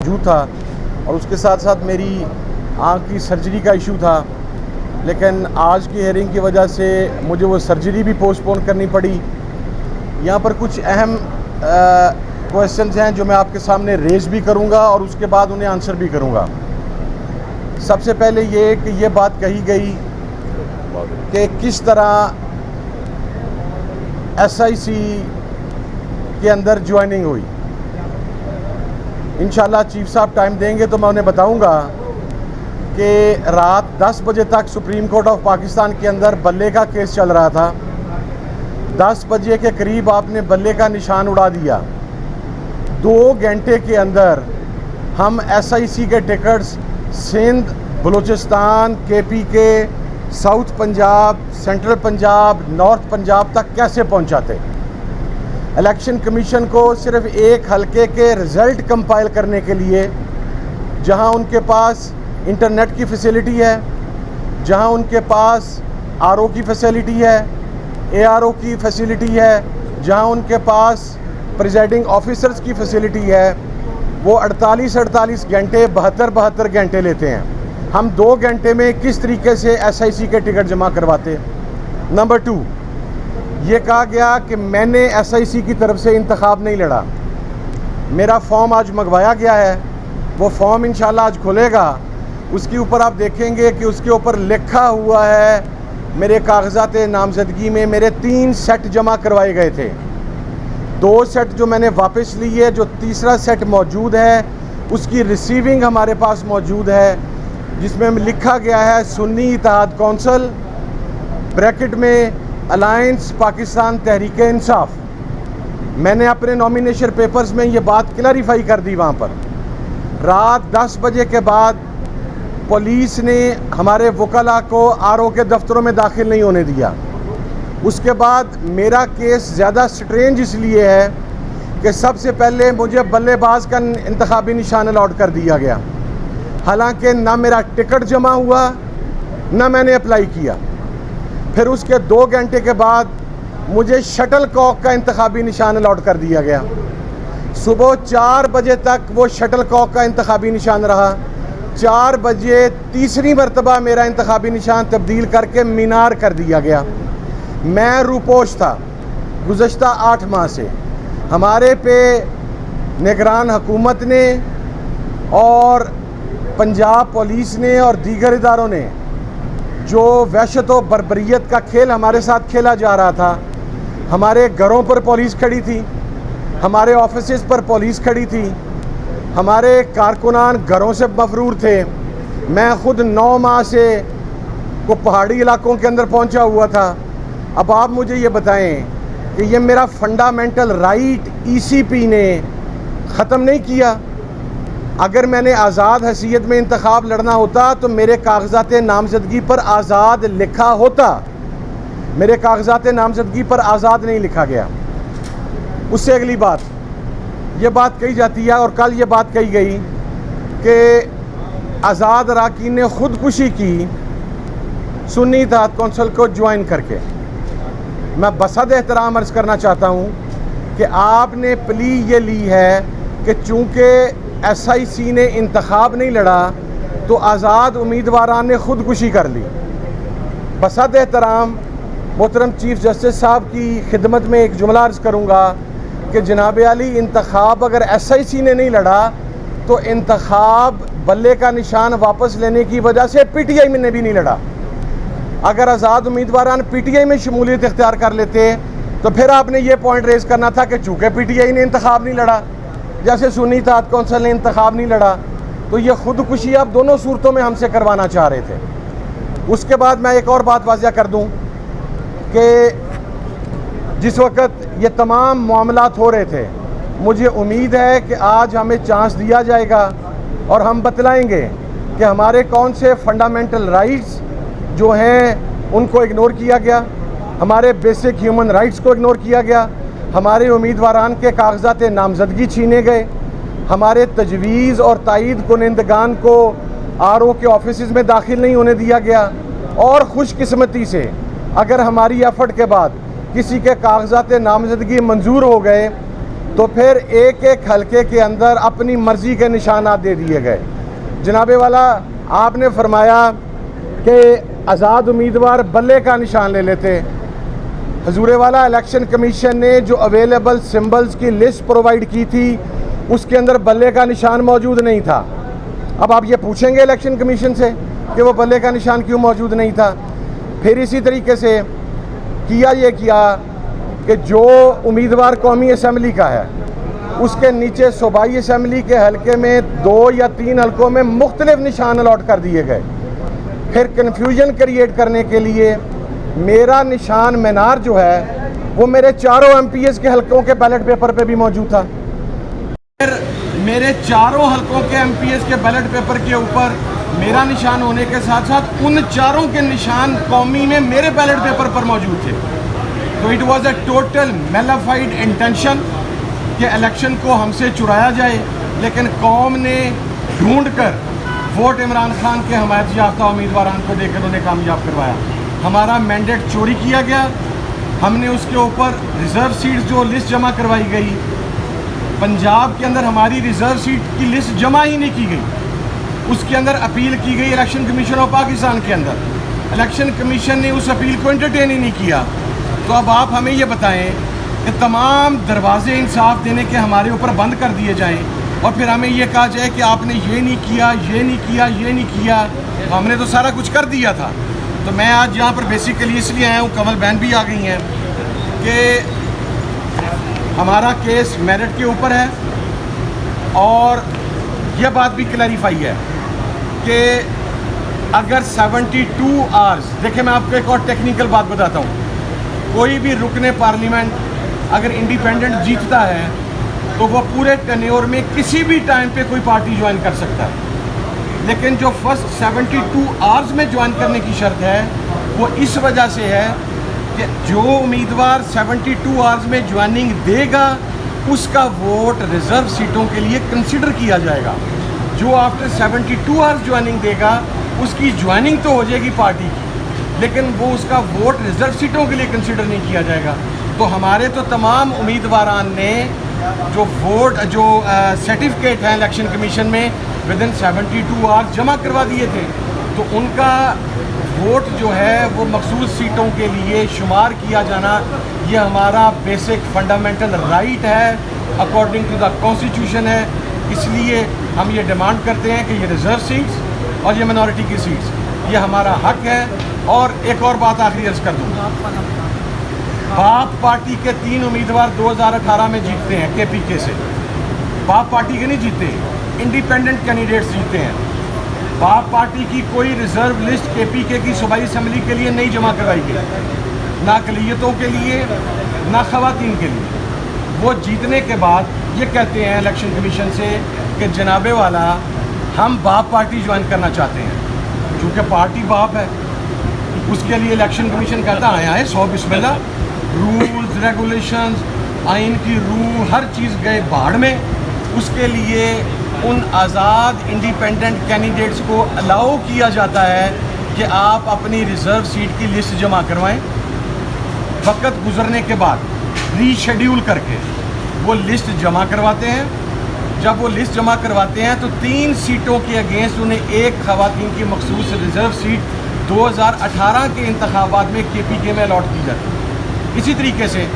मौजूद था और उसके साथ साथ मेरी आँख की सर्जरी का इशू था, लेकिन आज की हेयरिंग की वजह से मुझे वो सर्जरी भी पोस्टपोन करनी पड़ी। यहाँ पर कुछ अहम क्वेश्चंस हैं जो मैं आपके सामने रेज भी करूँगा और उसके बाद उन्हें आंसर भी करूँगा। सबसे पहले ये कि ये बात कही गई कि किस तरह SIC के अंदर ज्वाइनिंग हुई। इंशाल्लाह चीफ साहब टाइम देंगे तो मैं उन्हें बताऊंगा कि रात 10 बजे तक सुप्रीम कोर्ट ऑफ पाकिस्तान के अंदर बल्ले का केस चल रहा था। 10 बजे के करीब आपने बल्ले का निशान उड़ा दिया। 2 घंटे के अंदर हम SIC के tickets Sindh, Balochistan, KPK, south Punjab, central Punjab, north Punjab तक कैसे पहुंचाते। इलेक्शन कमीशन को सिर्फ एक हलके के रिज़ल्ट कंपाइल करने के लिए, जहां उनके पास इंटरनेट की फैसिलिटी है, जहां उनके पास RO की फैसिलिटी है, ARO की फैसिलिटी है, जहां उनके पास प्रिजाइडिंग ऑफिसर्स की फैसिलिटी है, वो 48 घंटे 72 घंटे लेते हैं। हम 2 घंटे में किस तरीके से SIC के टिकट जमा करवाते। नंबर 2, ये कहा गया कि मैंने SIC की तरफ से इंतखाब नहीं लड़ा। मेरा फॉर्म आज मंगवाया गया है, वो फॉर्म इंशाल्लाह आज खुलेगा। उसके ऊपर आप देखेंगे कि उसके ऊपर लिखा हुआ है मेरे कागजात नामजदगी में मेरे 3 सेट जमा करवाए गए थे। 2 सेट जो मैंने वापस लिए, जो तीसरा सेट मौजूद है उसकी रिसीविंग हमारे पास मौजूद है, जिसमें लिखा गया है सुन्नी इत्तेहाद कौंसिल, ब्रैकेट में अलायंस पाकिस्तान तहरीक इंसाफ। मैंने अपने नॉमिनेशन पेपर्स में ये बात क्लैरिफाई कर दी। वहाँ पर रात 10 बजे के बाद पुलिस ने हमारे वकला को RO के दफ्तरों में दाखिल नहीं होने दिया। उसके बाद मेरा केस ज़्यादा स्ट्रेंज इसलिए है कि सबसे पहले मुझे बल्लेबाज का इंतखाबी निशान अलॉट कर दिया गया, हालांकि ना मेरा टिकट जमा हुआ ना मैंने अप्लाई किया। फिर उसके 2 घंटे के बाद मुझे शटल कॉक का इंतखाबी निशान अलॉट कर दिया गया। सुबह 4 बजे तक वो शटल कॉक का इंतखाबी निशान रहा। 4 बजे तीसरी मरतबा मेरा इंतखाबी निशान तब्दील करके मीनार कर दिया गया। मैं रूपोश था गुज़श्ता 8 माह से। हमारे पे निगरान हुकूमत ने और पंजाब पुलिस ने और दीगर इदारों ने जो वहशत व बर्बरियत का खेल हमारे साथ खेला जा रहा था, हमारे घरों पर पुलिस खड़ी थी, हमारे ऑफिसेज़ पर पुलिस खड़ी थी, हमारे कारकुनान घरों से मफरूर थे। मैं ख़ुद 9 माह से को पहाड़ी इलाकों के अंदर पहुंचा हुआ था। अब आप मुझे ये बताएं कि ये मेरा फंडामेंटल राइट ECP ने ख़त्म नहीं किया। अगर मैंने आज़ाद हैसियत में इंतखाब लड़ना होता तो मेरे कागजात नामजदगी पर आज़ाद लिखा होता। मेरे कागजात नामजदगी पर आज़ाद नहीं लिखा गया। उससे अगली बात, ये बात कही जाती है और कल ये बात कही गई कि आज़ाद अरकान ने ख़ुदकुशी की सुन्नी इत्तेहाद कौंसिल को ज्वाइन करके। मैं बसद एहतराम अर्ज़ करना चाहता हूँ कि आपने प्ली ये ली है कि चूँकि SIC ने इंतखाब नहीं लड़ा तो आज़ाद उम्मीदवारान ने ख़ुदकुशी कर ली। बसद एहतराम मोहतरम चीफ जस्टिस साहब की खिदमत में एक जुमला अर्ज़ करूँगा कि जनाब अली, इंतखाब अगर SIC ने नहीं लड़ा तो इंतखाब बल्ले का निशान वापस लेने की वजह से PTI में ने भी नहीं लड़ा। अगर आज़ाद उम्मीदवारान PTI में शमूलियत इख्तियार कर लेते तो फिर आपने ये पॉइंट रेज़ करना था कि चूँकि PTI ने इंतखाब नहीं लड़ा, जैसे सुन्नी इत्तेहाद कौंसिल ने इंतखाब नहीं लड़ा, तो ये खुदकुशी आप दोनों सूरतों में हमसे करवाना चाह रहे थे। उसके बाद मैं एक और बात वाज़िया कर दूं कि जिस वक्त ये तमाम मामलात हो रहे थे, मुझे उम्मीद है कि आज हमें चांस दिया जाएगा और हम बतलाएंगे कि हमारे कौन से फंडामेंटल राइट्स जो हैं उनको इग्नोर किया गया, हमारे बेसिक ह्यूमन राइट्स को इग्नोर किया गया, हमारे उम्मीदवारान के कागजात नामजदगी छीने गए, हमारे तजवीज़ और तायीद कुनिंदगान को RO के ऑफिस में दाखिल नहीं होने दिया गया। और खुशकिस्मती से अगर हमारी एफर्ट के बाद किसी के कागजात नामजदगी मंजूर हो गए तो फिर एक एक हलके के अंदर अपनी मर्ज़ी के निशानात दे दिए गए। जनाबे वाला, आपने फरमाया कि आज़ाद उम्मीदवार बल्ले का निशान ले लेते। हजूरे वाला, इलेक्शन कमीशन ने जो अवेलेबल सिंबल्स की लिस्ट प्रोवाइड की थी उसके अंदर बल्ले का निशान मौजूद नहीं था। अब आप ये पूछेंगे इलेक्शन कमीशन से कि वो बल्ले का निशान क्यों मौजूद नहीं था। फिर इसी तरीके से किया कि जो उम्मीदवार कौमी असम्बली का है उसके नीचे सूबाई असम्बली के हलके में 2 या 3 हलकों में मुख्तलिफ निशान अलॉट कर दिए गए। फिर कन्फ्यूजन क्रिएट करने के लिए मेरा निशान मीनार जो है वो मेरे चारों MPs के हलकों के बैलेट पेपर पे भी मौजूद था। फिर मेरे चारों हलकों के MPs के बैलेट पेपर के ऊपर मेरा निशान होने के साथ साथ उन चारों के निशान कौमी में मेरे बैलेट पेपर पर मौजूद थे। तो it was a total mala fide intention कि इलेक्शन को हमसे चुराया जाए, लेकिन कौम ने ढूंढकर वोट इमरान खान के हमायत याफ्ता उम्मीदवारान को देकर उन्हें कामयाब करवाया। हमारा मैंडेट चोरी किया गया। हमने उसके ऊपर रिज़र्व सीट्स जो लिस्ट जमा करवाई गई, पंजाब के अंदर हमारी रिज़र्व सीट की लिस्ट जमा ही नहीं की गई। उसके अंदर अपील की गई इलेक्शन कमीशन ऑफ पाकिस्तान के अंदर। इलेक्शन कमीशन ने उस अपील को एंटरटेन ही नहीं किया। तो अब आप हमें ये बताएं कि तमाम दरवाजे इंसाफ देने के हमारे ऊपर बंद कर दिए जाएं और फिर हमें ये कहा जाए कि आपने ये नहीं किया, ये नहीं किया, ये नहीं किया। तो हमने तो सारा कुछ कर दिया था। तो मैं आज यहाँ पर बेसिकली इसलिए आया हूँ, कमल बहन भी आ गई हैं, कि हमारा केस मेरिट के ऊपर है और यह बात भी क्लैरिफाई है कि अगर 72 आवर्स, देखिए मैं आपको एक और टेक्निकल बात बताता हूँ, कोई भी रुकने पार्लियामेंट अगर इंडिपेंडेंट जीतता है तो वो पूरे टेन्योर में किसी भी टाइम पे कोई पार्टी ज्वाइन कर सकता है। लेकिन जो फर्स्ट 72 आवर्स में ज्वाइन करने की शर्त है वो इस वजह से है कि जो उम्मीदवार 72 आवर्स में ज्वाइनिंग देगा उसका वोट रिज़र्व सीटों के लिए कंसिडर किया जाएगा। जो आफ्टर 72 आवर्स ज्वाइनिंग देगा उसकी ज्वाइनिंग तो हो जाएगी पार्टी की, लेकिन वो उसका वोट रिज़र्व सीटों के लिए कंसिडर नहीं किया जाएगा। तो हमारे तो तमाम उम्मीदवारान ने जो वोट जो सर्टिफिकेट हैं इलेक्शन कमीशन में विदिन 72 आवर्स जमा करवा दिए थे, तो उनका वोट जो है वो मखसूस सीटों के लिए शुमार किया जाना ये हमारा बेसिक फंडामेंटल राइट है, अकॉर्डिंग टू द कॉन्स्टिट्यूशन है। इसलिए हम ये डिमांड करते हैं कि ये रिज़र्व सीट्स और ये मिनॉरिटी की सीट्स ये हमारा हक है। और एक और बात आखिरी अर्ज कर दूँ, बाप पार्टी के 3 उम्मीदवार 2018 में जीतते हैं KPK से। बाप पार्टी के नहीं जीते, इंडिपेंडेंट कैंडिडेट्स जीते हैं। बाप पार्टी की कोई रिज़र्व लिस्ट KPK की सूबाई असम्बली के लिए नहीं जमा करवाई गई, ना अक़लियतों के लिए ना ख़वातीन के लिए। वो जीतने के बाद ये कहते हैं इलेक्शन कमीशन से कि जनाबे वाला हम बाप पार्टी ज्वाइन करना चाहते हैं। क्योंकि पार्टी बाप है, उसके लिए इलेक्शन कमीशन कहता आए 100 बिस्मिल्लाह, रूल्स रेगुलेशंस आइन की रूल हर चीज़ गए बाढ़ में। उसके लिए उन आज़ाद इंडिपेंडेंट कैंडिडेट्स को अलाउ किया जाता है कि आप अपनी रिज़र्व सीट की लिस्ट जमा करवाएं। वक्त गुजरने के बाद रीशेड्यूल करके वो लिस्ट जमा करवाते हैं। जब वो लिस्ट जमा करवाते हैं तो 3 सीटों के अगेंस्ट उन्हें एक ख़वातीन की मखसूस रिज़र्व सीट 2018 के इंतखाबात में KPK में अलॉट की जाती है। इसी तरीके से